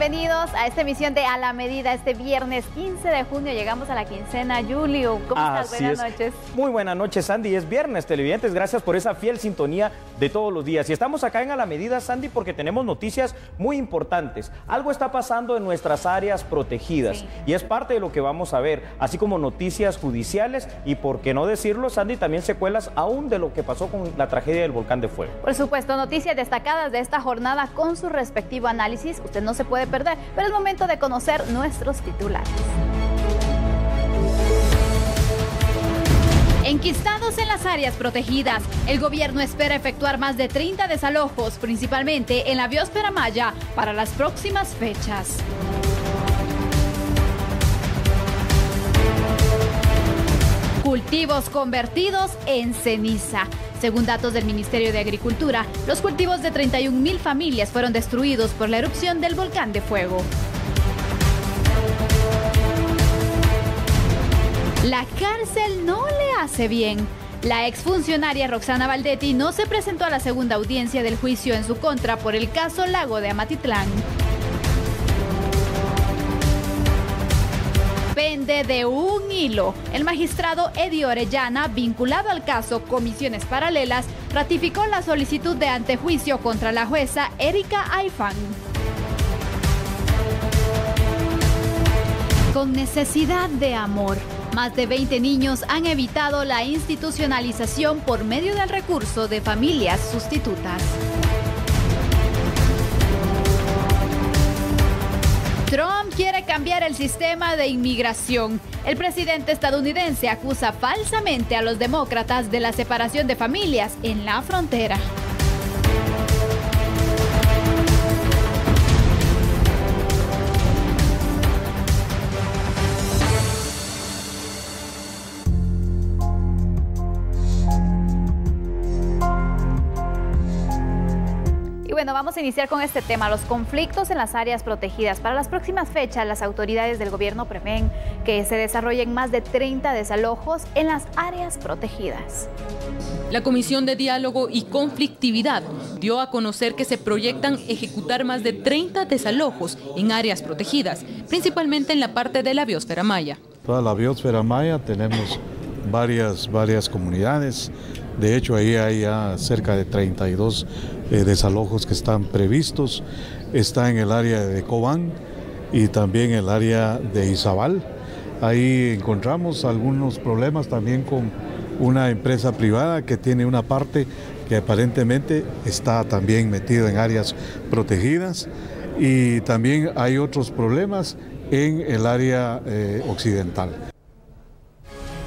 bienvenidos a esta emisión de A la Medida. Este viernes 15 de junio llegamos a la quincena. Julio, ¿cómo estás? Buenas noches. Muy buenas noches, Sandy. Es viernes, televidentes. Gracias por esa fiel sintonía de todos los días. Y estamos acá en A la Medida, Sandy, porque tenemos noticias muy importantes. Algo está pasando en nuestras áreas protegidas, sí, y es parte de lo que vamos a ver, así como noticias judiciales y, por qué no decirlo, Sandy, también secuelas aún de lo que pasó con la tragedia del volcán de fuego. Por supuesto, noticias destacadas de esta jornada con su respectivo análisis. Usted no se puede perder, pero es momento de conocer nuestros titulares. Enquistados en las áreas protegidas, el gobierno espera efectuar más de 30 desalojos, principalmente en la biosfera maya, para las próximas fechas. Cultivos convertidos en ceniza. Según datos del Ministerio de Agricultura, los cultivos de 31,000 familias fueron destruidos por la erupción del volcán de fuego. La cárcel no le hace bien. La exfuncionaria Roxana Valdetti no se presentó a la segunda audiencia del juicio en su contra por el caso Lago de Amatitlán. Pende de un hilo. El magistrado Eddie Orellana, vinculado al caso Comisiones Paralelas, ratificó la solicitud de antejuicio contra la jueza Erika Aifán. Con necesidad de amor, más de 20 niños han evitado la institucionalización por medio del recurso de familias sustitutas. Trump quiere cambiar el sistema de inmigración. El presidente estadounidense acusa falsamente a los demócratas de la separación de familias en la frontera. Bueno, vamos a iniciar con este tema, los conflictos en las áreas protegidas. Para las próximas fechas, las autoridades del gobierno prevén que se desarrollen más de 30 desalojos en las áreas protegidas. La Comisión de Diálogo y Conflictividad dio a conocer que se proyectan ejecutar más de 30 desalojos en áreas protegidas, principalmente en la parte de la biosfera maya. Toda la biosfera maya tenemos varias comunidades. De hecho, ahí hay ya cerca de 32 desalojos que están previstos. Está en el área de Cobán y también en el área de Izabal. Ahí encontramos algunos problemas también con una empresa privada que tiene una parte que aparentemente está también metido en áreas protegidas. Y también hay otros problemas en el área occidental.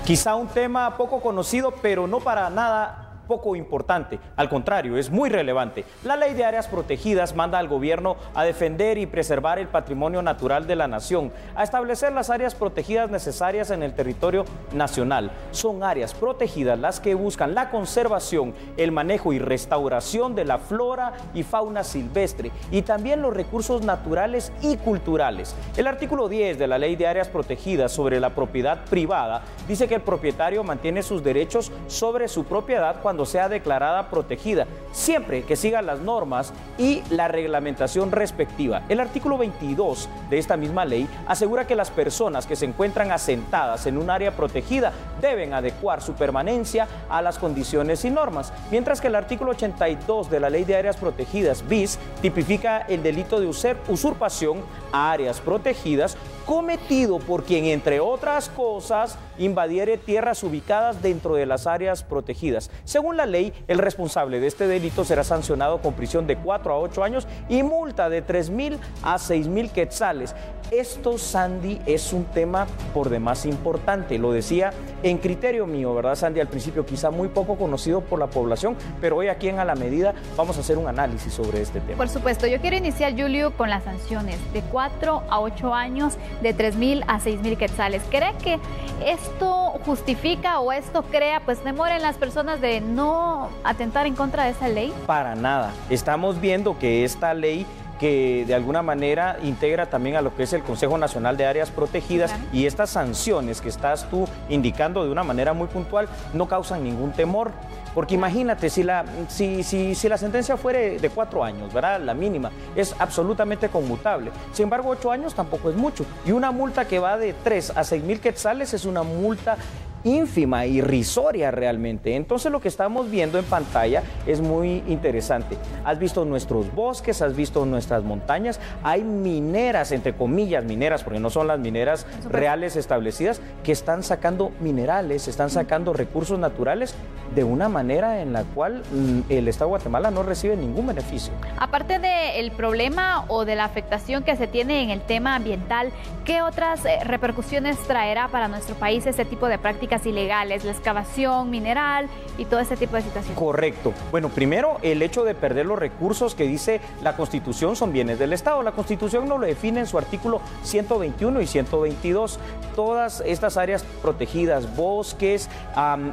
Quizá un tema poco conocido, pero no para nada poco importante. Al contrario, es muy relevante. La Ley de Áreas Protegidas manda al gobierno a defender y preservar el patrimonio natural de la nación, a establecer las áreas protegidas necesarias en el territorio nacional. Son áreas protegidas las que buscan la conservación, el manejo y restauración de la flora y fauna silvestre y también los recursos naturales y culturales. El artículo 10 de la Ley de Áreas Protegidas sobre la propiedad privada dice que el propietario mantiene sus derechos sobre su propiedad cuando sea declarada protegida, siempre que siga las normas y la reglamentación respectiva. El artículo 22 de esta misma ley asegura que las personas que se encuentran asentadas en un área protegida deben adecuar su permanencia a las condiciones y normas, mientras que el artículo 82 de la Ley de Áreas Protegidas bis tipifica el delito de usurpación a áreas protegidas cometido por quien, entre otras cosas, invadiere tierras ubicadas dentro de las áreas protegidas. Según la ley, el responsable de este delito será sancionado con prisión de 4 a 8 años y multa de 3,000 a 6,000 quetzales. Esto, Sandy, es un tema por demás importante, lo decía en criterio mío, ¿verdad, Sandy? Al principio quizá muy poco conocido por la población, pero hoy aquí en A la Medida vamos a hacer un análisis sobre este tema. Por supuesto, yo quiero iniciar, Julio, con las sanciones de 4 a 8 años, de 3,000 a 6,000 quetzales. ¿Cree que esto justifica o esto crea pues temor en las personas de no atentar en contra de esa ley? Para nada. Estamos viendo que esta ley, que de alguna manera integra también a lo que es el Consejo Nacional de Áreas Protegidas, claro, y estas sanciones que estás tú indicando de una manera muy puntual no causan ningún temor. porque imagínate, si la sentencia fuera de 4 años, ¿verdad? La mínima, es absolutamente conmutable. Sin embargo, 8 años tampoco es mucho. Y una multa que va de 3 a 6,000 quetzales es una multa ínfima, irrisoria realmente. Entonces lo que estamos viendo en pantalla es muy interesante. Has visto nuestros bosques, has visto nuestras montañas, hay mineras, entre comillas mineras, porque no son las mineras reales establecidas, que están sacando minerales, están sacando recursos naturales de una manera en la cual el Estado de Guatemala no recibe ningún beneficio. Aparte del problema o de la afectación que se tiene en el tema ambiental, ¿qué otras repercusiones traerá para nuestro país este tipo de prácticas ilegales, la excavación mineral y todo ese tipo de situaciones? Correcto. Bueno, primero, el hecho de perder los recursos que dice la Constitución son bienes del Estado. La Constitución nos lo define en su artículo 121 y 122. Todas estas áreas protegidas, bosques,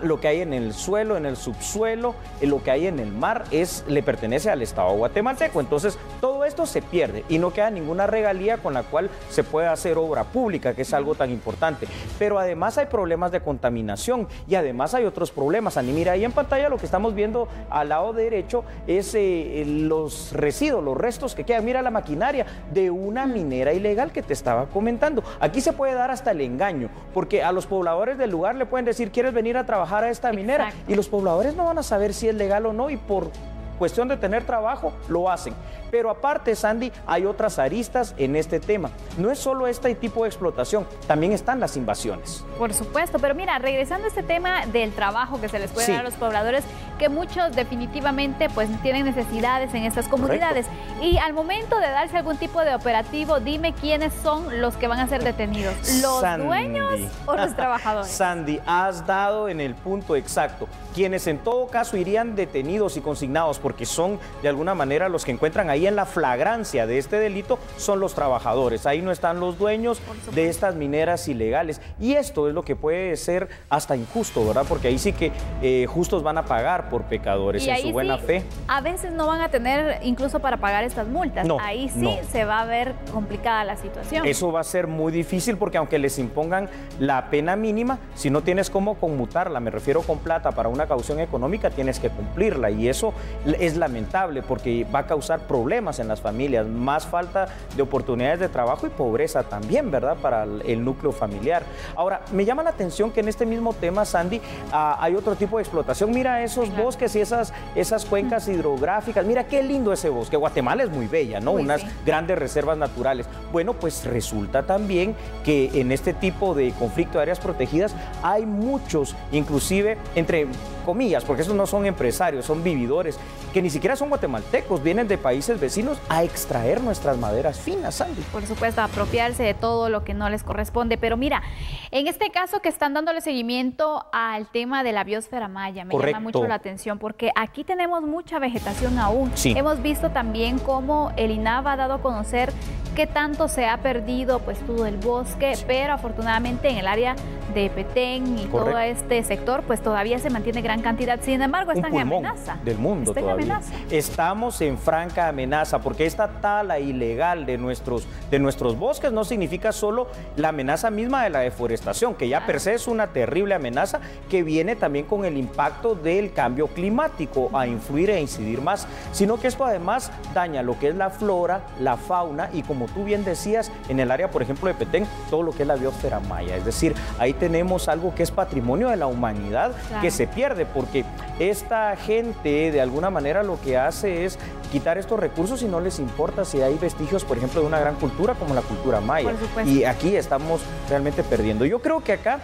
lo que hay en el suelo, en el subsuelo, lo que hay en el mar, le pertenece al Estado guatemalteco. Entonces, todo esto se pierde y no queda ninguna regalía con la cual se pueda hacer obra pública, que es algo tan importante. Pero además hay problemas de contaminación y además hay otros problemas. Ani, mira, ahí en pantalla lo que estamos viendo al lado derecho es los residuos, los restos que quedan. Mira la maquinaria de una minera ilegal que te estaba comentando. Aquí se puede dar hasta el engaño, porque a los pobladores del lugar le pueden decir, ¿quieres venir a trabajar a esta minera? Exacto. Y los pobladores no van a saber si es legal o no, y por cuestión de tener trabajo, lo hacen. Pero aparte, Sandy, hay otras aristas en este tema. No es solo este tipo de explotación, también están las invasiones. Por supuesto, pero mira, regresando a este tema del trabajo que se les puede dar a los pobladores, que muchos definitivamente pues tienen necesidades en estas comunidades. Correcto. Y al momento de darse algún tipo de operativo, dime quiénes son los que van a ser detenidos, ¿los dueños o los trabajadores? Sandy, has dado en el punto exacto. Quienes en todo caso irían detenidos y consignados, porque son de alguna manera los que encuentran ahí en la flagrancia de este delito, son los trabajadores. Ahí no están los dueños de estas mineras ilegales. Y esto es lo que puede ser hasta injusto, ¿verdad? Porque ahí sí que justos van a pagar por pecadores en su buena fe. A veces no van a tener incluso para pagar estas multas. No, ahí sí se va a ver complicada la situación. Eso va a ser muy difícil, porque aunque les impongan la pena mínima, si no tienes cómo conmutarla, me refiero con plata para una caución económica, tienes que cumplirla, y eso es lamentable porque va a causar problemas en las familias, más falta de oportunidades de trabajo y pobreza también, ¿verdad?, para el núcleo familiar. Ahora, me llama la atención que en este mismo tema, Sandy, hay otro tipo de explotación. Mira esos bosques y esas cuencas hidrográficas. Mira qué lindo ese bosque. Guatemala es muy bella, ¿no? Unas grandes reservas naturales. Bueno, pues resulta también que en este tipo de conflicto de áreas protegidas hay muchos, inclusive entre comillas, porque esos no son empresarios, son vividores, que ni siquiera son guatemaltecos, vienen de países vecinos a extraer nuestras maderas finas, Sandy. Por supuesto, apropiarse de todo lo que no les corresponde. Pero mira, en este caso que están dándole seguimiento al tema de la biosfera maya, me llama mucho la atención, porque aquí tenemos mucha vegetación aún. Hemos visto también cómo el INAV ha dado a conocer qué tanto se ha perdido pues todo el bosque, pero afortunadamente en el área de Petén y todo este sector pues todavía se mantiene gran cantidad. Sin embargo, están en amenaza. Del mundo todavía. Estamos en franca amenaza, porque esta tala ilegal de nuestros bosques no significa solo la amenaza misma de la deforestación, que ya per se es una terrible amenaza, que viene también con el impacto del cambio climático a influir e incidir más, sino que esto además daña lo que es la flora, la fauna y, como tú bien decías, en el área, por ejemplo, de Petén, todo lo que es la biosfera maya. Es decir, ahí tenemos algo que es patrimonio de la humanidad, que se pierde, porque esta gente de alguna manera lo que hace es quitar estos recursos y no les importa si hay vestigios, por ejemplo, de una gran cultura como la cultura maya. Y aquí estamos realmente perdiendo. Yo creo que acá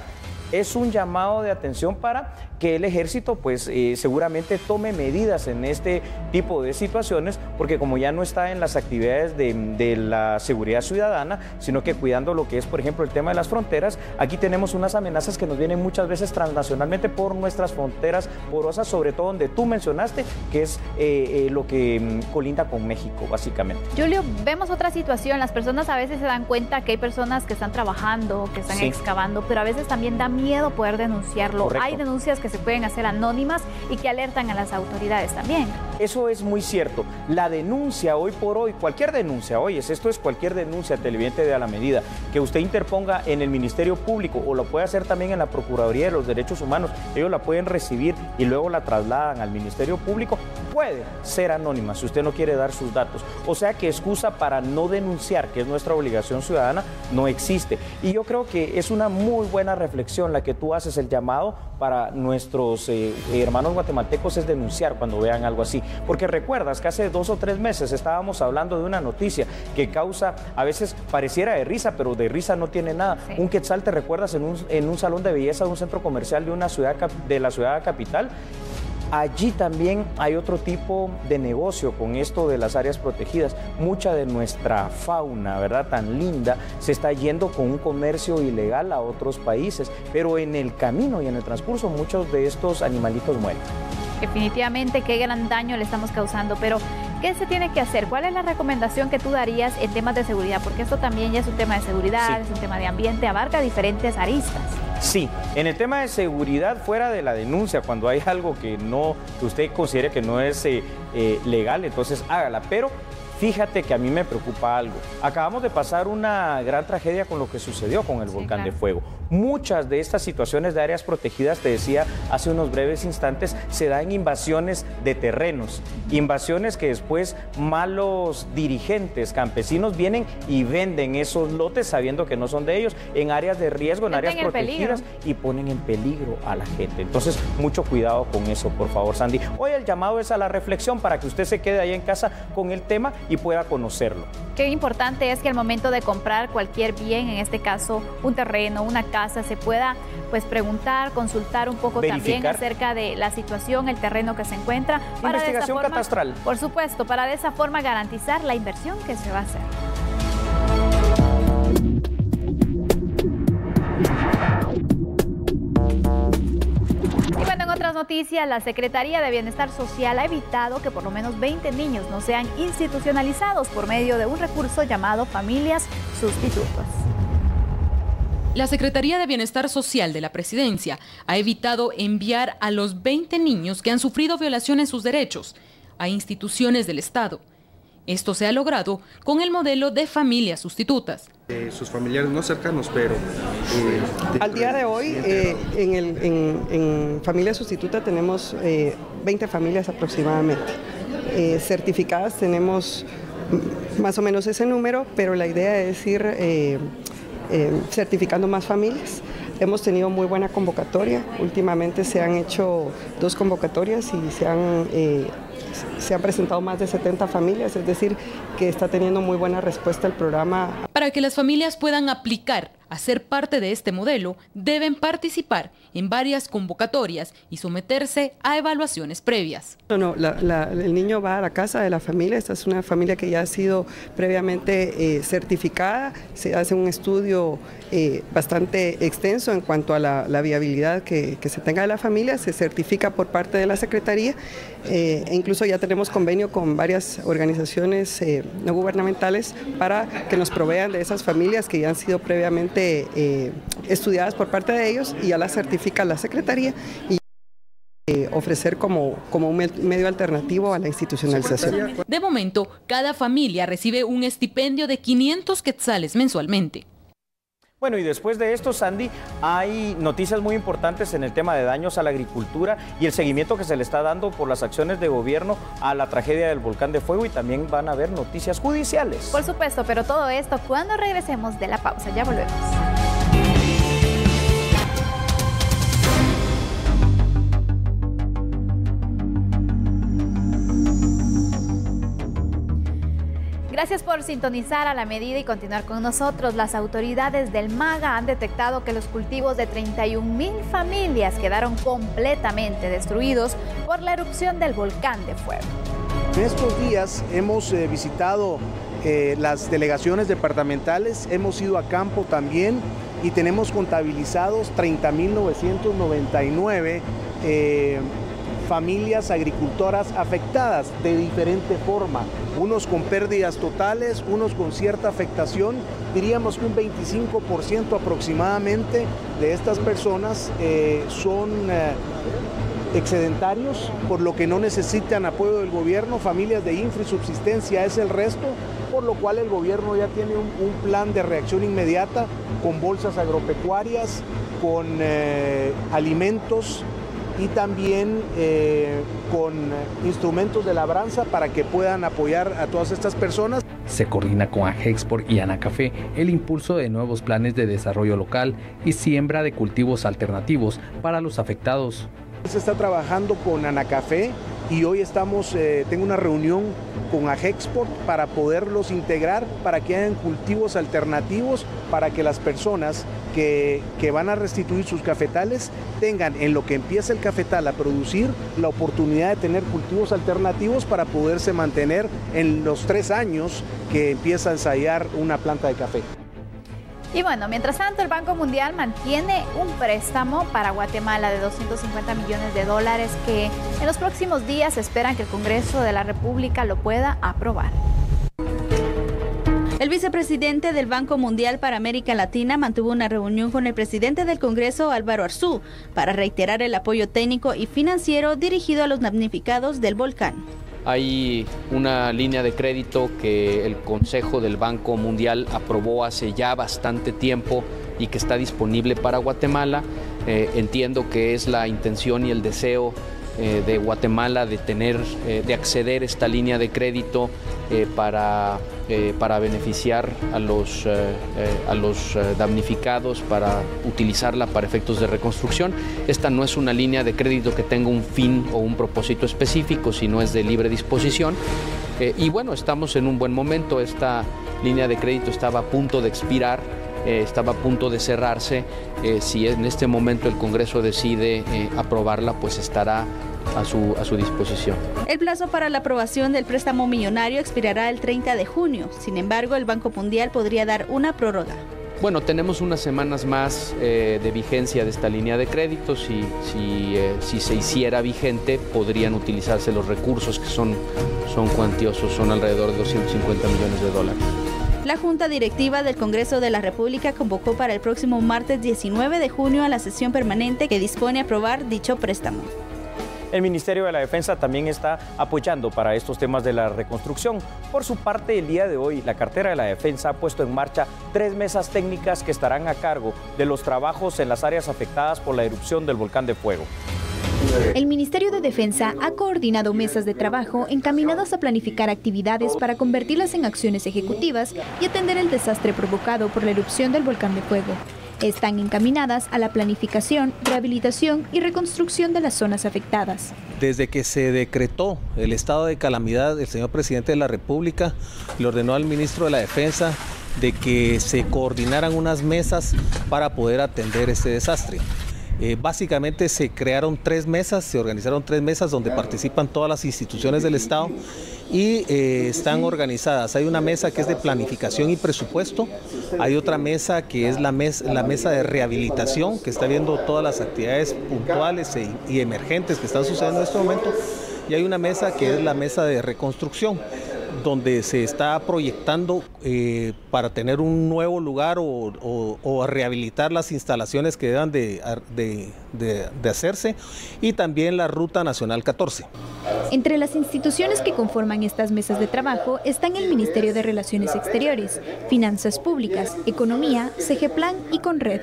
es un llamado de atención para que el ejército pues seguramente tome medidas en este tipo de situaciones, porque como ya no está en las actividades de la seguridad ciudadana, sino que cuidando lo que es, por ejemplo, el tema de las fronteras, aquí tenemos unas amenazas que nos vienen muchas veces transnacionalmente por nuestras fronteras porosas, sobre todo donde tú mencionaste, que es lo que colinda con México, básicamente. Julio, vemos otra situación. Las personas a veces se dan cuenta que hay personas que están trabajando, que están excavando, pero a veces también da miedo poder denunciarlo. Hay denuncias que se pueden hacer anónimas y que alertan a las autoridades también. Eso es muy cierto. La denuncia hoy por hoy, cualquier denuncia, esto es cualquier denuncia televidente de A la Medida, que usted interponga en el Ministerio Público o lo puede hacer también en la Procuraduría de los Derechos Humanos, ellos la pueden recibir y luego la trasladan al Ministerio Público, puede ser anónima si usted no quiere dar sus datos. O sea que excusa para no denunciar, que es nuestra obligación ciudadana, no existe. Y yo creo que es una muy buena reflexión la que tú haces, el llamado para nuestros hermanos guatemaltecos es denunciar cuando vean algo así. Porque recuerdas que hace 2 o 3 meses estábamos hablando de una noticia que causa, a veces pareciera de risa, pero de risa no tiene nada. Sí. Un quetzal, ¿te recuerdas? En un salón de belleza de un centro comercial de una ciudad, de la ciudad capital. Allí también hay otro tipo de negocio con esto de las áreas protegidas. Mucha de nuestra fauna, ¿verdad?, tan linda, se está yendo con un comercio ilegal a otros países, pero en el camino y en el transcurso muchos de estos animalitos mueren. Definitivamente, qué gran daño le estamos causando, pero ¿qué se tiene que hacer? ¿Cuál es la recomendación que tú darías en temas de seguridad? Porque esto también ya es un tema de seguridad, sí, es un tema de ambiente, abarca diferentes aristas. Sí, en el tema de seguridad, fuera de la denuncia, cuando hay algo que usted considere que no es legal, entonces hágala, pero fíjate que a mí me preocupa algo. Acabamos de pasar una gran tragedia con lo que sucedió con el volcán de fuego. Muchas de estas situaciones de áreas protegidas, te decía hace unos breves instantes, se dan invasiones de terrenos, invasiones que después malos dirigentes campesinos vienen y venden esos lotes sabiendo que no son de ellos, en áreas de riesgo, en áreas protegidas, y ponen en peligro a la gente. Entonces, mucho cuidado con eso, por favor, Sandy. Hoy el llamado es a la reflexión para que usted se quede ahí en casa con el tema y pueda conocerlo. Qué importante es que al momento de comprar cualquier bien, en este caso un terreno, una casa, se pueda pues preguntar, consultar un poco, verificar también acerca de la situación, el terreno que se encuentra. Para investigación catastral. Por supuesto, para de esa forma garantizar la inversión que se va a hacer. En otras noticias, la Secretaría de Bienestar Social ha evitado que por lo menos 20 niños no sean institucionalizados por medio de un recurso llamado Familias Sustitutas. La Secretaría de Bienestar Social de la Presidencia ha evitado enviar a los 20 niños que han sufrido violación en sus derechos a instituciones del Estado. Esto se ha logrado con el modelo de familias sustitutas. Sus familiares no cercanos, pero... Al día de hoy, en Familia Sustituta tenemos 20 familias aproximadamente. Certificadas tenemos más o menos ese número, pero la idea es ir certificando más familias. Hemos tenido muy buena convocatoria. Últimamente se han hecho 2 convocatorias y se han presentado más de 70 familias, es decir, que está teniendo muy buena respuesta el programa. Para que las familias puedan aplicar a ser parte de este modelo, deben participar en varias convocatorias y someterse a evaluaciones previas. El niño va a la casa de la familia. Esta es una familia que ya ha sido previamente certificada. Se hace un estudio bastante extenso en cuanto a la viabilidad que se tenga de la familia. Se certifica por parte de la Secretaría e incluso ya tenemos convenio con varias organizaciones no gubernamentales para que nos provean de esas familias que ya han sido previamente estudiadas por parte de ellos y ya las certifica la Secretaría y ofrecer como un medio alternativo a la institucionalización. De momento, cada familia recibe un estipendio de 500 quetzales mensualmente. Bueno, y después de esto, Sandy, hay noticias muy importantes en el tema de daños a la agricultura y el seguimiento que se le está dando por las acciones de gobierno a la tragedia del volcán de fuego, y también van a haber noticias judiciales. Por supuesto, pero todo esto cuando regresemos de la pausa. Ya volvemos. Gracias por sintonizar A la Medida y continuar con nosotros. Las autoridades del MAGA han detectado que los cultivos de 31,000 familias quedaron completamente destruidos por la erupción del volcán de fuego. En estos días hemos visitado las delegaciones departamentales, hemos ido a campo también y tenemos contabilizados 30.999 familias agricultoras afectadas de diferente forma, unos con pérdidas totales, unos con cierta afectación. Diríamos que un 25% aproximadamente de estas personas son excedentarios, por lo que no necesitan apoyo del gobierno, familias de infra y subsistencia es el resto, por lo cual el gobierno ya tiene un plan de reacción inmediata con bolsas agropecuarias, con alimentos y también con instrumentos de labranza para que puedan apoyar a todas estas personas. Se coordina con Agexport y Anacafé el impulso de nuevos planes de desarrollo local y siembra de cultivos alternativos para los afectados. Se está trabajando con Anacafé y hoy tengo una reunión con Agexport para poderlos integrar, para que hayan cultivos alternativos, para que las personas que van a restituir sus cafetales tengan, en lo que empieza el cafetal a producir, la oportunidad de tener cultivos alternativos para poderse mantener en los 3 años que empieza a ensayar una planta de café. Y bueno, mientras tanto, el Banco Mundial mantiene un préstamo para Guatemala de $250 millones que en los próximos días esperan que el Congreso de la República lo pueda aprobar. El vicepresidente del Banco Mundial para América Latina mantuvo una reunión con el presidente del Congreso, Álvaro Arzú, para reiterar el apoyo técnico y financiero dirigido a los damnificados del volcán. Hay una línea de crédito que el Consejo del Banco Mundial aprobó hace ya bastante tiempo y que está disponible para Guatemala. Entiendo que es la intención y el deseo de Guatemala de acceder a esta línea de crédito para beneficiar a los damnificados, para utilizarla para efectos de reconstrucción. Esta no es una línea de crédito que tenga un fin o un propósito específico, sino es de libre disposición. Y bueno, estamos en un buen momento. Esta línea de crédito estaba a punto de expirar, estaba a punto de cerrarse. Si en este momento el Congreso decide aprobarla, pues estará a su disposición. El plazo para la aprobación del préstamo millonario expirará el 30 de junio. Sin embargo, el Banco Mundial podría dar una prórroga. Bueno, tenemos unas semanas más de vigencia de esta línea de crédito. Si se hiciera vigente, podrían utilizarse los recursos que son cuantiosos, son alrededor de $250 millones. La Junta Directiva del Congreso de la República convocó para el próximo martes 19 de junio a la sesión permanente que dispone a aprobar dicho préstamo. El Ministerio de la Defensa también está apoyando para estos temas de la reconstrucción. Por su parte, el día de hoy, la cartera de la Defensa ha puesto en marcha 3 mesas técnicas que estarán a cargo de los trabajos en las áreas afectadas por la erupción del volcán de fuego. El Ministerio de Defensa ha coordinado mesas de trabajo encaminadas a planificar actividades para convertirlas en acciones ejecutivas y atender el desastre provocado por la erupción del volcán de fuego. Están encaminadas a la planificación, rehabilitación y reconstrucción de las zonas afectadas. Desde que se decretó el estado de calamidad, el señor presidente de la República le ordenó al ministro de la Defensa de que se coordinaran unas mesas para poder atender este desastre. Básicamente se crearon 3 mesas, se organizaron 3 mesas donde participan todas las instituciones del Estado y están organizadas. Hay una mesa que es de planificación y presupuesto, hay otra mesa que es la mesa de rehabilitación, que está viendo todas las actividades puntuales y emergentes que están sucediendo en este momento, y hay una mesa que es la mesa de reconstrucción, donde se está proyectando para tener un nuevo lugar o rehabilitar las instalaciones que deban de hacerse, y también la Ruta Nacional 14. Entre las instituciones que conforman estas mesas de trabajo están el Ministerio de Relaciones Exteriores, Finanzas Públicas, Economía, CGPLAN y Conred.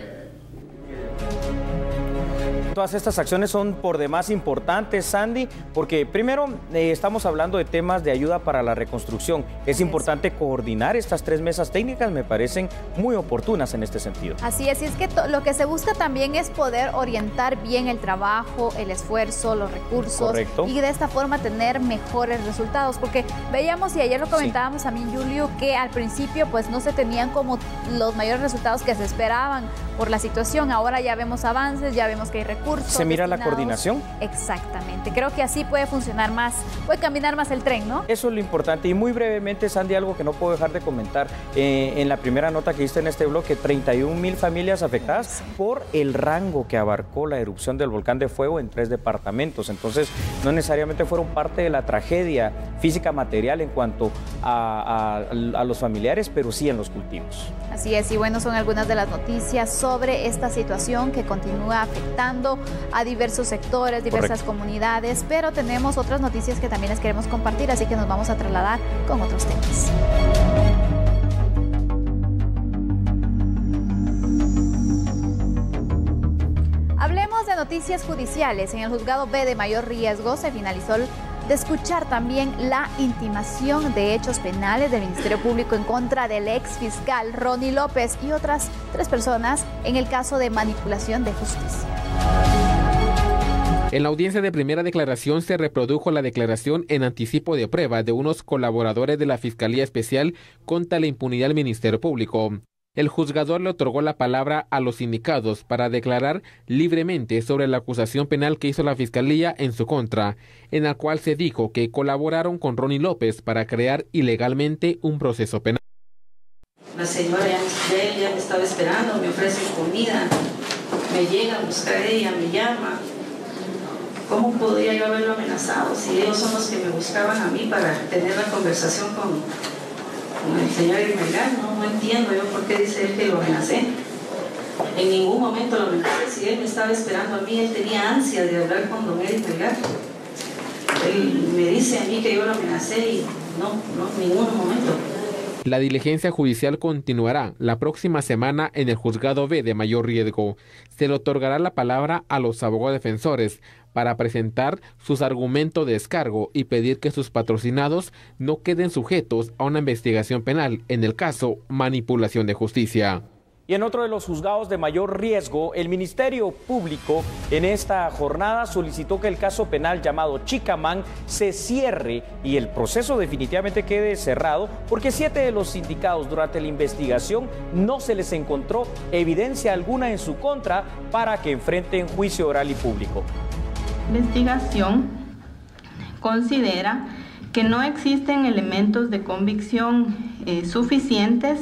Todas estas acciones son por demás importantes, Sandy, porque primero estamos hablando de temas de ayuda para la reconstrucción. Es importante coordinar estas 3 mesas técnicas, me parecen muy oportunas en este sentido. Así es, y es que lo que se busca también es poder orientar bien el trabajo, el esfuerzo, los recursos. Correcto. Y de esta forma tener mejores resultados, porque veíamos, y ayer lo comentábamos también, Julio, que al principio pues no se tenían como los mayores resultados que se esperaban por la situación. Ahora ya vemos avances, ya vemos que hay recursos. ¿Se mira la coordinación? Exactamente. Creo que así puede funcionar más, puede caminar más el tren, ¿no? Eso es lo importante. Y muy brevemente, Sandy, algo que no puedo dejar de comentar. En la primera nota que diste en este bloque, 31,000 familias afectadas por el rango que abarcó la erupción del volcán de fuego en 3 departamentos. Entonces, no necesariamente fueron parte de la tragedia física material en cuanto a los familiares, pero sí en los cultivos. Así es, y bueno, son algunas de las noticias sobre esta situación que continúa afectando afectando a diversos sectores, diversas comunidades, pero tenemos otras noticias que también les queremos compartir, así que nos vamos a trasladar con otros temas. Hablemos de noticias judiciales. En el juzgado B de mayor riesgo se finalizó de escuchar también la intimación de hechos penales del Ministerio Público en contra del ex fiscal Ronnie López y otras 3 personas en el caso de manipulación de justicia. En la audiencia de primera declaración se reprodujo la declaración en anticipo de prueba de unos colaboradores de la Fiscalía Especial contra la impunidad del Ministerio Público. El juzgador le otorgó la palabra a los indicados para declarar libremente sobre la acusación penal que hizo la Fiscalía en su contra, en la cual se dijo que colaboraron con Ronnie López para crear ilegalmente un proceso penal. La señora de ella me estaba esperando, me ofrece comida, me llega a buscar ella, me llama. ¿Cómo podría yo haberlo amenazado si ellos son los que me buscaban a mí para tener la conversación con el señor Irmelgar? No entiendo yo por qué dice él que lo amenacé. En ningún momento lo amenacé. Si él me estaba esperando a mí, él tenía ansia de hablar con don Eric Melgar. Él me dice a mí que yo lo amenacé y no, en ningún momento. La diligencia judicial continuará la próxima semana en el juzgado B de mayor riesgo. Se le otorgará la palabra a los abogados defensores para presentar sus argumentos de descargo y pedir que sus patrocinados no queden sujetos a una investigación penal en el caso manipulación de justicia. Y en otro de los juzgados de mayor riesgo, el Ministerio Público en esta jornada solicitó que el caso penal llamado Chicamán se cierre y el proceso definitivamente quede cerrado porque 7 de los indicados durante la investigación no se les encontró evidencia alguna en su contra para que enfrenten juicio oral y público. La investigación considera que no existen elementos de convicción suficientes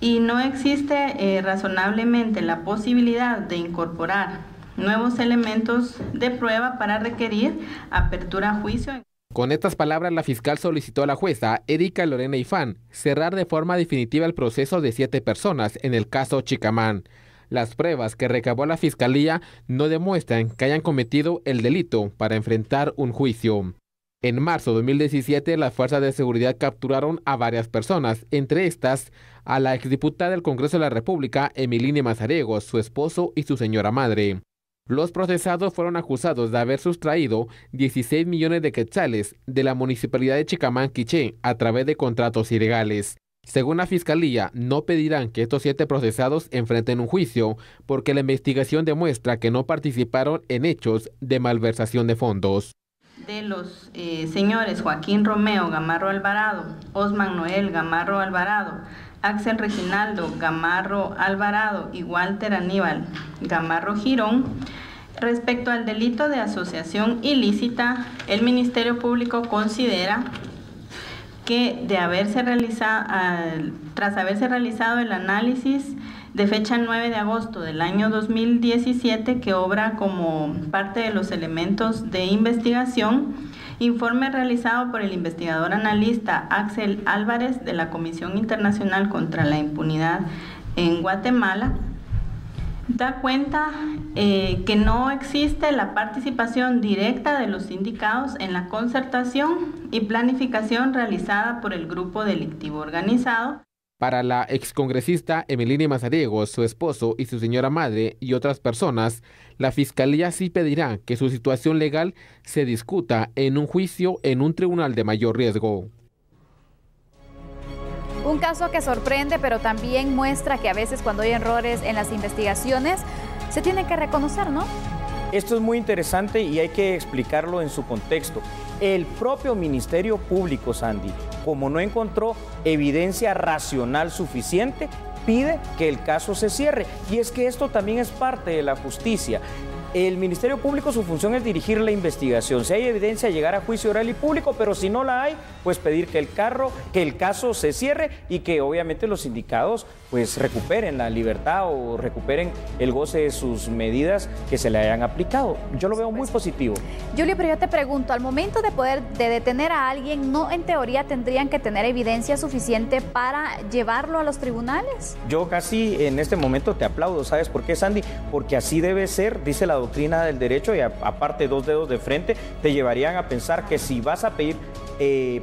y no existe razonablemente la posibilidad de incorporar nuevos elementos de prueba para requerir apertura a juicio. Con estas palabras, la fiscal solicitó a la jueza Erika Lorena Ifán cerrar de forma definitiva el proceso de 7 personas en el caso Chicamán. Las pruebas que recabó la fiscalía no demuestran que hayan cometido el delito para enfrentar un juicio. En marzo de 2017, las fuerzas de seguridad capturaron a varias personas, entre estas a la exdiputada del Congreso de la República, Emilini Mazariegos, su esposo y su señora madre. Los procesados fueron acusados de haber sustraído 16 millones de quetzales de la municipalidad de Chicamán, Quiché, a través de contratos ilegales. Según la Fiscalía, no pedirán que estos 7 procesados enfrenten un juicio porque la investigación demuestra que no participaron en hechos de malversación de fondos. De los señores Joaquín Romeo Gamarro Alvarado, Osman Noel Gamarro Alvarado, Axel Reginaldo Gamarro Alvarado y Walter Aníbal Gamarro Girón, respecto al delito de asociación ilícita, el Ministerio Público considera que tras haberse realizado el análisis de fecha 9 de agosto del año 2017, que obra como parte de los elementos de investigación, informe realizado por el investigador analista Axel Álvarez de la Comisión Internacional contra la Impunidad en Guatemala, da cuenta que no existe la participación directa de los sindicados en la concertación y planificación realizada por el grupo delictivo organizado. Para la excongresista Emilini Mazariegos, su esposo y su señora madre y otras personas, la Fiscalía sí pedirá que su situación legal se discuta en un juicio en un tribunal de mayor riesgo. Un caso que sorprende, pero también muestra que a veces cuando hay errores en las investigaciones se tiene que reconocer, ¿no? Esto es muy interesante y hay que explicarlo en su contexto. El propio Ministerio Público, Sandy, como no encontró evidencia racional suficiente, pide que el caso se cierre. Y es que esto también es parte de la justicia. El Ministerio Público, su función es dirigir la investigación. Si hay evidencia, llegar a juicio oral y público, pero si no la hay, pues pedir que el caso se cierre y que obviamente los sindicados pues recuperen la libertad o recuperen el goce de sus medidas que se le hayan aplicado. Yo lo veo muy positivo. Julio, pero yo te pregunto, al momento de detener a alguien, ¿no en teoría tendrían que tener evidencia suficiente para llevarlo a los tribunales? Yo casi en este momento te aplaudo, ¿sabes por qué, Sandy? Porque así debe ser, dice la doctrina del derecho y aparte 2 dedos de frente te llevarían a pensar que si vas a pedir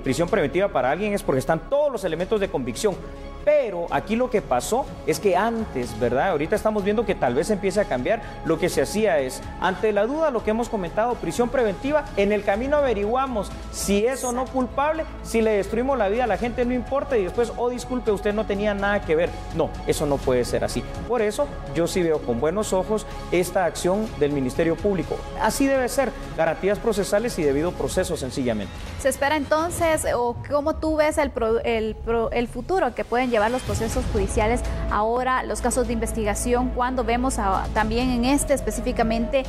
prisión preventiva para alguien es porque están todos los elementos de convicción. Pero aquí lo que pasó es que antes, ¿verdad? Ahorita estamos viendo que tal vez empiece a cambiar. Lo que se hacía es, ante la duda, lo que hemos comentado, prisión preventiva, en el camino averiguamos si es o no culpable, si le destruimos la vida a la gente no importa y después, oh, disculpe, usted no tenía nada que ver. No, eso no puede ser así. Por eso yo sí veo con buenos ojos esta acción del Ministerio Público. Así debe ser, garantías procesales y debido proceso sencillamente. Se espera entonces, o cómo tú ves el futuro que pueden llevar los procesos judiciales ahora, los casos de investigación, cuando vemos también en específicamente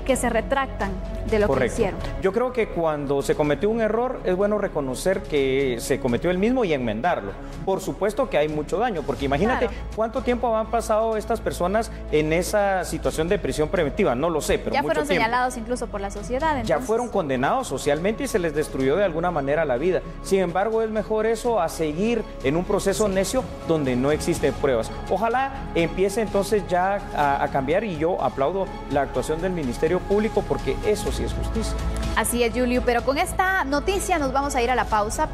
que se retractan de lo que hicieron. Yo creo que cuando se cometió un error es bueno reconocer que se cometió el mismo y enmendarlo. Por supuesto que hay mucho daño, porque imagínate cuánto tiempo han pasado estas personas en esa situación de prisión preventiva, no lo sé, pero ya mucho fueron tiempo. Señalados incluso por la sociedad. Entonces, ya fueron condenados socialmente y se les destruyó de alguna manera la vida. Sin embargo, es mejor eso a seguir en un proceso necio donde no existen pruebas. Ojalá empiece entonces ya a cambiar y yo aplaudo la actuación del Ministerio Público porque eso sí es justicia. Así es, Julio, pero con esta noticia nos vamos a ir a la pausa.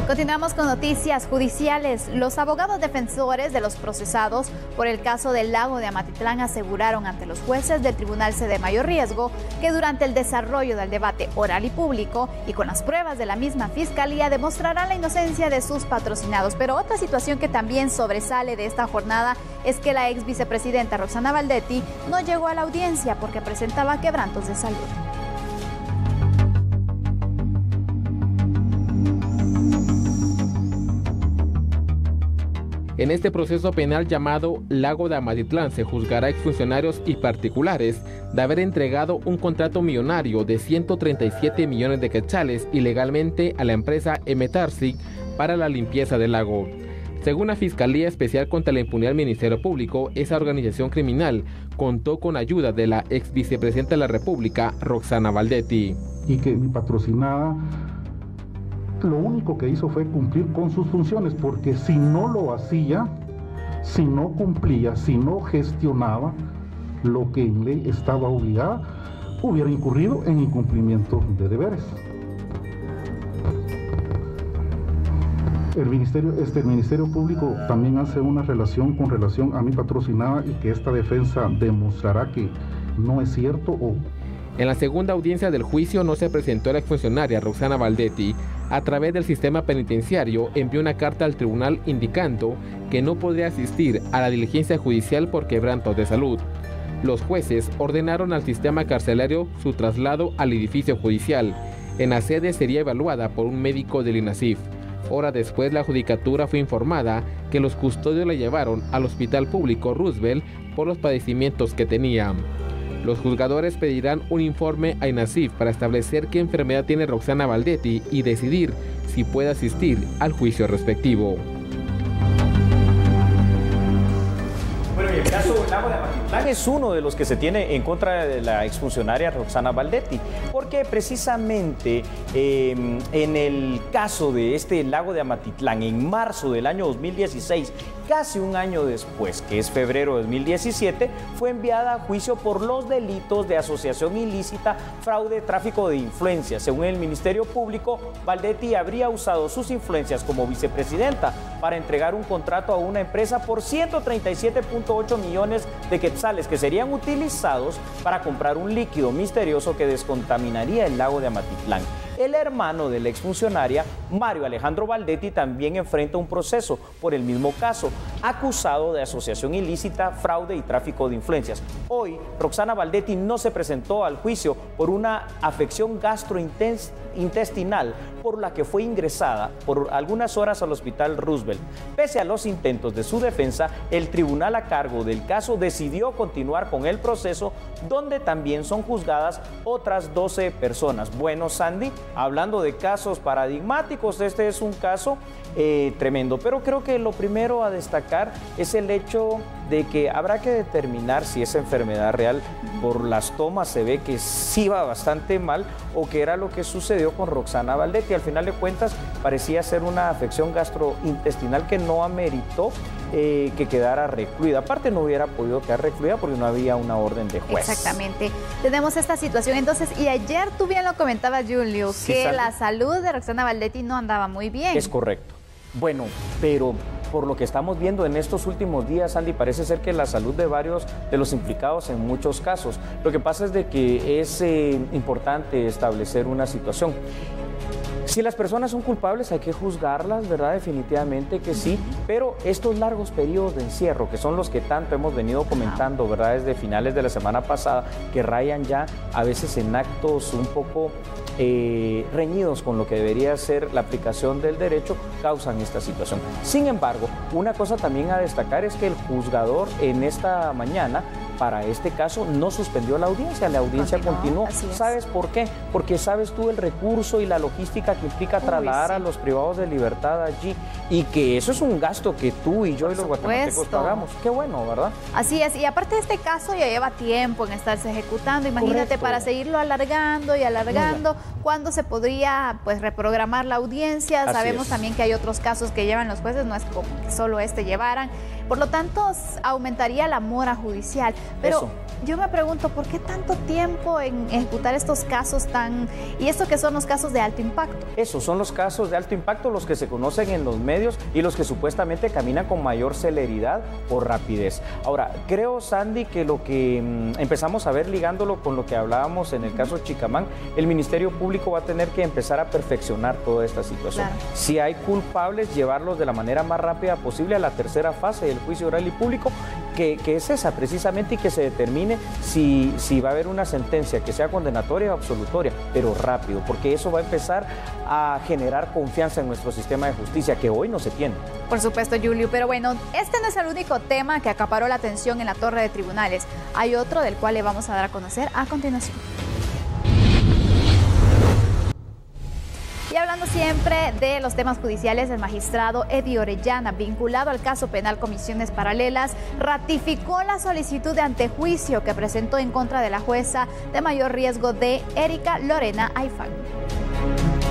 Continuamos con noticias judiciales. Los abogados defensores de los procesados por el caso del lago de Amatitlán aseguraron ante los jueces del Tribunal C de Mayor Riesgo que durante el desarrollo del debate oral y público y con las pruebas de la misma Fiscalía demostrarán la inocencia de sus patrocinados. Pero otra situación que también sobresale de esta jornada es que la ex vicepresidenta Roxana Baldetti no llegó a la audiencia porque presentaba quebrantos de salud. En este proceso penal llamado Lago de Amatitlán se juzgará a exfuncionarios y particulares de haber entregado un contrato millonario de 137 millones de quetzales ilegalmente a la empresa Emetarsic para la limpieza del lago. Según la Fiscalía Especial contra la Impunidad del Ministerio Público, esa organización criminal contó con ayuda de la ex vicepresidenta de la República, Roxana Baldetti. Y que mi patrocinada lo único que hizo fue cumplir con sus funciones, porque si no lo hacía, si no cumplía, si no gestionaba lo que en ley estaba obligada, hubiera incurrido en incumplimiento de deberes. El Ministerio Público también hace una relación con relación a mi patrocinada y que esta defensa demostrará que no es cierto o... En la segunda audiencia del juicio no se presentó la exfuncionaria Roxana Baldetti. A través del sistema penitenciario envió una carta al tribunal indicando que no podría asistir a la diligencia judicial por quebrantos de salud. Los jueces ordenaron al sistema carcelario su traslado al edificio judicial. En la sede sería evaluada por un médico del INASIF. Hora después la judicatura fue informada que los custodios la llevaron al Hospital Público Roosevelt por los padecimientos que tenía. Los juzgadores pedirán un informe a INASIF para establecer qué enfermedad tiene Roxana Baldetti y decidir si puede asistir al juicio respectivo. Bueno, y el caso del lago de Amatitlán es uno de los que se tiene en contra de la exfuncionaria Roxana Baldetti, porque precisamente en el caso de este lago de Amatitlán, en marzo del año 2016, casi un año después, que es febrero de 2017, fue enviada a juicio por los delitos de asociación ilícita, fraude, tráfico de influencias. Según el Ministerio Público, Baldetti habría usado sus influencias como vicepresidenta para entregar un contrato a una empresa por 137.8 millones de quetzales que serían utilizados para comprar un líquido misterioso que descontaminaría el lago de Amatitlán. El hermano de la exfuncionaria, Mario Alejandro Baldetti, también enfrenta un proceso por el mismo caso, acusado de asociación ilícita, fraude y tráfico de influencias. Hoy, Roxana Baldetti no se presentó al juicio por una afección gastrointestinal, por la que fue ingresada por algunas horas al Hospital Roosevelt. Pese a los intentos de su defensa, el tribunal a cargo del caso decidió continuar con el proceso, donde también son juzgadas otras 12 personas. Bueno, Sandy, hablando de casos paradigmáticos, este es un caso tremendo, pero creo que lo primero a destacar es el hecho de que habrá que determinar si esa enfermedad real por las tomas se ve que sí va bastante mal o que era lo que sucedió con Roxana Valdetti. Al final de cuentas parecía ser una afección gastrointestinal que no ameritó que quedara recluida. Aparte no hubiera podido quedar recluida porque no había una orden de juez. Exactamente. Tenemos esta situación entonces, y ayer tú bien lo comentabas, Julio, Sí, que Sandy, la salud de Roxana Valdetti no andaba muy bien. es correcto. Bueno, pero por lo que estamos viendo en estos últimos días, Sandy, parece ser que la salud de varios de los implicados en muchos casos. Lo que pasa es de que es importante establecer una situación. Si las personas son culpables hay que juzgarlas, ¿verdad? Definitivamente que sí, pero estos largos periodos de encierro, que son los que tanto hemos venido comentando, ¿verdad? Desde finales de la semana pasada, que rayan ya a veces en actos un poco reñidos con lo que debería ser la aplicación del derecho, causan esta situación. Sin embargo, una cosa también a destacar es que el juzgador en esta mañana, para este caso, no suspendió la audiencia continuó. ¿Sabes por qué? Porque sabes tú el recurso y la logística que implica trasladar a los privados de libertad allí, y que eso es un gasto que tú y yo y los guatemaltecos pagamos. Qué bueno, ¿verdad? Así es, y aparte este caso ya lleva tiempo en estarse ejecutando, imagínate. Correcto. Para seguirlo alargando y alargando, ¿cuándo se podría pues reprogramar la audiencia? Así Sabemos también que hay otros casos que llevan los jueces, no es como que solo este llevaran. Por lo tanto, aumentaría la mora judicial. Pero yo me pregunto, ¿por qué tanto tiempo en ejecutar estos casos y esto que son los casos de alto impacto? Esos son los casos de alto impacto, los que se conocen en los medios y los que supuestamente caminan con mayor celeridad o rapidez. Ahora, creo, Sandy, que lo que empezamos a ver ligándolo con lo que hablábamos en el caso Chicamán, el Ministerio Público va a tener que empezar a perfeccionar toda esta situación. Claro. Si hay culpables, llevarlos de la manera más rápida posible a la tercera fase del juicio oral y público, que es esa precisamente, y que se determine si va a haber una sentencia que sea condenatoria o absolutoria, pero rápido, porque eso va a empezar a generar confianza en nuestro sistema de justicia, que hoy no se tiene. Por supuesto, Julio, pero bueno, este no es el único tema que acaparó la atención en la torre de tribunales. Hay otro del cual le vamos a dar a conocer a continuación. Y hablando siempre de los temas judiciales, el magistrado Eddie Orellana, vinculado al caso penal Comisiones Paralelas, ratificó la solicitud de antejuicio que presentó en contra de la jueza de mayor riesgo de Erika Lorena Aifán.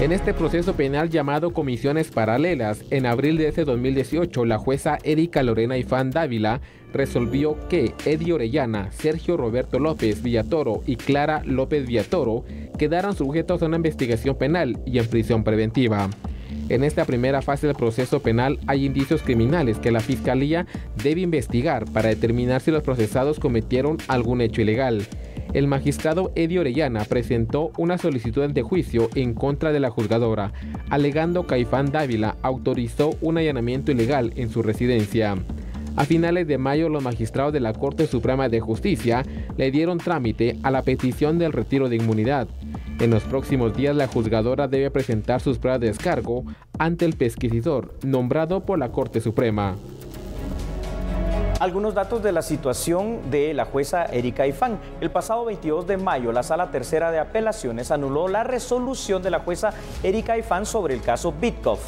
En este proceso penal llamado Comisiones Paralelas, en abril de ese 2018, la jueza Erika Lorena Aifán Dávila resolvió que Eddie Orellana, Sergio Roberto López Villatoro y Clara López Villatoro quedaran sujetos a una investigación penal y en prisión preventiva. En esta primera fase del proceso penal hay indicios criminales que la Fiscalía debe investigar para determinar si los procesados cometieron algún hecho ilegal. El magistrado Eddie Orellana presentó una solicitud de antejuicio en contra de la juzgadora, alegando que Aifán Dávila autorizó un allanamiento ilegal en su residencia. A finales de mayo, los magistrados de la Corte Suprema de Justicia le dieron trámite a la petición del retiro de inmunidad. En los próximos días, la juzgadora debe presentar sus pruebas de descargo ante el pesquisidor nombrado por la Corte Suprema. Algunos datos de la situación de la jueza Erika Aifán. El pasado 22 de mayo, la Sala Tercera de Apelaciones anuló la resolución de la jueza Erika Aifán sobre el caso Bitkov.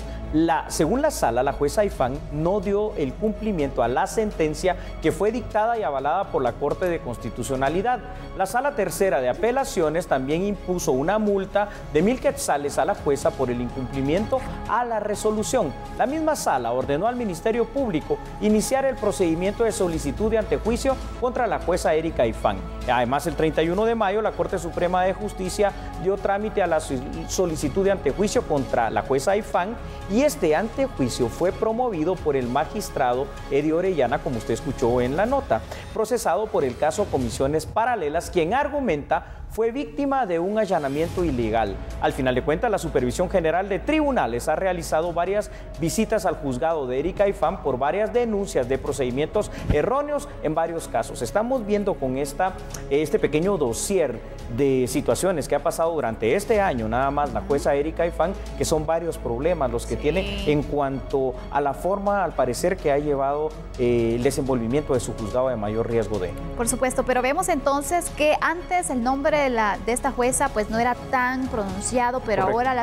Según la sala, la jueza Aifán no dio el cumplimiento a la sentencia que fue dictada y avalada por la Corte de Constitucionalidad. La Sala Tercera de Apelaciones también impuso una multa de 1,000 quetzales a la jueza por el incumplimiento a la resolución. La misma sala ordenó al Ministerio Público iniciar el procedimiento de solicitud de antejuicio contra la jueza Erika Aifán. Además, el 31 de mayo, la Corte Suprema de Justicia dio trámite a la solicitud de antejuicio contra la jueza Aifán, y este antejuicio fue promovido por el magistrado Eddie Orellana, como usted escuchó en la nota, procesado por el caso Comisiones Paralelas, quien argumenta fue víctima de un allanamiento ilegal. Al final de cuentas, la Supervisión General de Tribunales ha realizado varias visitas al juzgado de Erika Aifán por varias denuncias de procedimientos erróneos en varios casos. Estamos viendo con este pequeño dossier de situaciones que ha pasado durante este año, nada más la jueza Erika Aifán, que son varios problemas los que tiene en cuanto a la forma, al parecer, que ha llevado el desenvolvimiento de su juzgado de mayor riesgo de. Por supuesto, pero vemos entonces que antes el nombre de esta jueza pues no era tan pronunciado, pero correcto. Ahora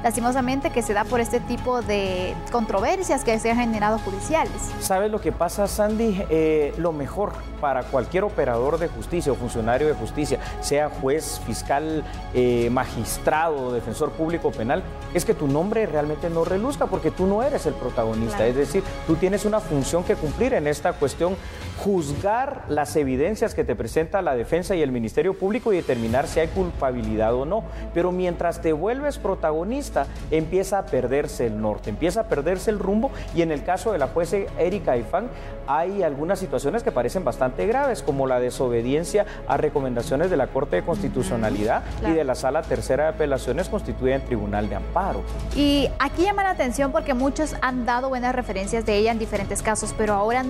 lastimosamente, que se da por este tipo de controversias que se han generado judiciales. ¿Sabes lo que pasa, Sandy? Lo mejor para cualquier operador de justicia o funcionario de justicia, sea juez, fiscal, magistrado, defensor público penal, es que tu nombre realmente no reluzca, porque tú no eres el protagonista. Claro. Es decir, tú tienes una función que cumplir en esta cuestión, juzgar las evidencias que te presenta la defensa y el Ministerio Público y determinar si hay culpabilidad o no. Pero mientras te vuelves protagonista, empieza a perderse el norte, empieza a perderse el rumbo, y en el caso de la jueza Erika Ifán hay algunas situaciones que parecen bastante graves, como la desobediencia a recomendaciones de la Corte de Constitucionalidad y de la Sala Tercera de Apelaciones constituida en Tribunal de Amparo. Y aquí llama la atención porque muchos han dado buenas referencias de ella en diferentes casos, pero ahora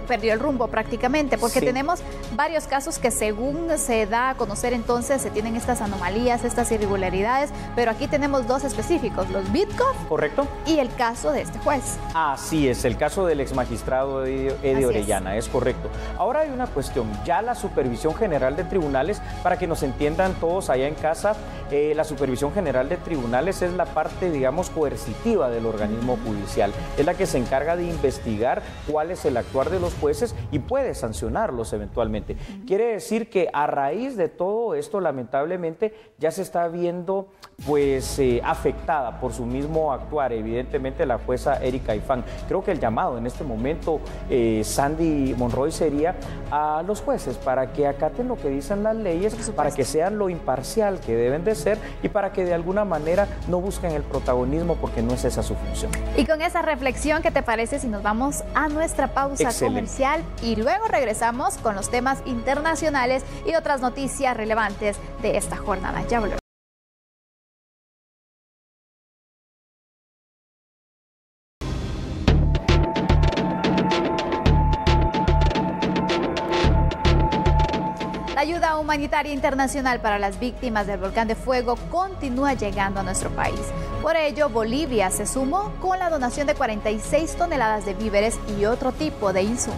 perdió el rumbo prácticamente, porque tenemos varios casos que, según se da a conocer, entonces se tienen estas anomalías, estas irregularidades, pero aquí tenemos dos específicos, los Bitcoin. Correcto. Y el caso de este juez. Así es, el caso del ex magistrado Eddie Orellana, es correcto. Ahora hay una cuestión, ya la Supervisión General de Tribunales, para que nos entiendan todos allá en casa, la Supervisión General de Tribunales es la parte, digamos, coercitiva del organismo judicial, es la que se encarga de investigar cuál es el actuar de los jueces y puede sancionarlos eventualmente. Quiere decir que a raíz de todo esto, lamentablemente, ya se está viendo pues afectada por su mismo actuar, evidentemente, la jueza Erika Ifán. Creo que el llamado en este momento, Sandy Monroy, sería a los jueces para que acaten lo que dicen las leyes, para que sean lo imparcial que deben de ser y para que de alguna manera no busquen el protagonismo, porque no es esa su función. Y con esa reflexión, ¿qué te parece si nos vamos a nuestra pausa comercial y luego regresamos con los temas internacionales y otras noticias relevantes de esta jornada? Ya volvemos. La ayuda humanitaria internacional para las víctimas del volcán de fuego continúa llegando a nuestro país. Por ello, Bolivia se sumó con la donación de 46 toneladas de víveres y otro tipo de insumos.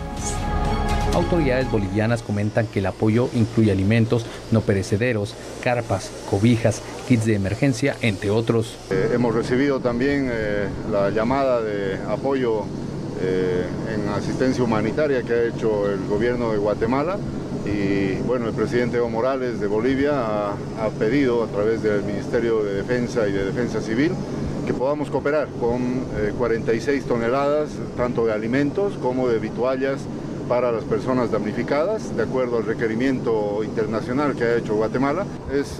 Autoridades bolivianas comentan que el apoyo incluye alimentos no perecederos, carpas, cobijas, kits de emergencia, entre otros. Hemos recibido también la llamada de apoyo en asistencia humanitaria que ha hecho el gobierno de Guatemala. Y bueno, el presidente Evo Morales de Bolivia ha pedido a través del Ministerio de Defensa y de Defensa Civil que podamos cooperar con 46 toneladas, tanto de alimentos como de vituallas para las personas damnificadas, de acuerdo al requerimiento internacional que ha hecho Guatemala. Es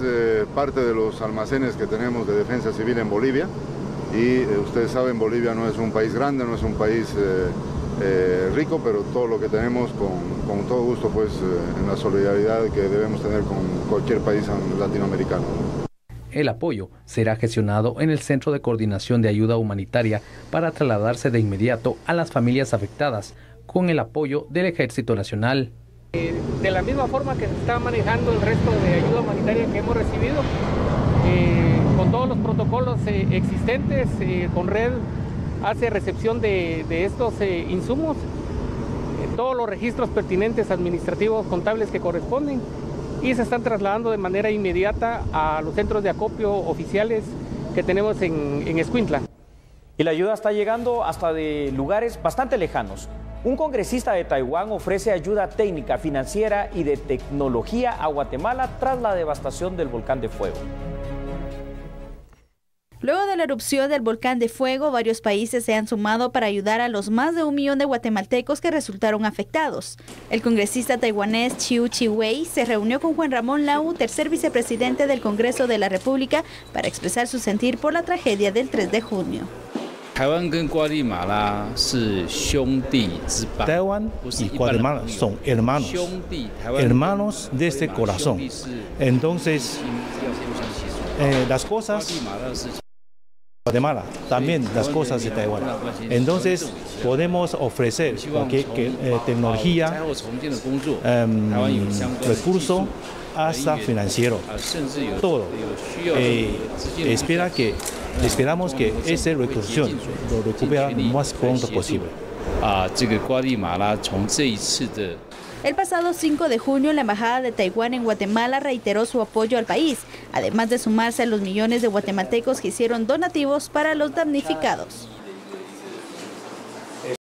parte de los almacenes que tenemos de Defensa Civil en Bolivia, y ustedes saben, Bolivia no es un país grande, no es un país rico, pero todo lo que tenemos con todo gusto, pues en la solidaridad que debemos tener con cualquier país latinoamericano. El apoyo será gestionado en el Centro de Coordinación de Ayuda Humanitaria para trasladarse de inmediato a las familias afectadas, con el apoyo del Ejército Nacional. De la misma forma que se está manejando el resto de ayuda humanitaria que hemos recibido, con todos los protocolos existentes, con red hace recepción de estos insumos, todos los registros pertinentes administrativos contables que corresponden, y se están trasladando de manera inmediata a los centros de acopio oficiales que tenemos en Escuintla. Y la ayuda está llegando hasta de lugares bastante lejanos. Un congresista de Taiwán ofrece ayuda técnica, financiera y de tecnología a Guatemala tras la devastación del volcán de fuego. Luego de la erupción del volcán de fuego, varios países se han sumado para ayudar a los más de 1 millón de guatemaltecos que resultaron afectados. El congresista taiwanés Chiu Chi-wei se reunió con Juan Ramón Lau, tercer vicepresidente del Congreso de la República, para expresar su sentir por la tragedia del 3 de junio. Taiwán y Guatemala son hermanos desde el corazón. Entonces, las cosas Guatemala, también las cosas de Taiwán. Entonces podemos ofrecer cualquier tecnología, recurso, hasta financiero, todo. Esperamos que esa reconstrucción lo recupere lo más pronto posible. El pasado 5 de junio, la Embajada de Taiwán en Guatemala reiteró su apoyo al país, además de sumarse a los millones de guatemaltecos que hicieron donativos para los damnificados.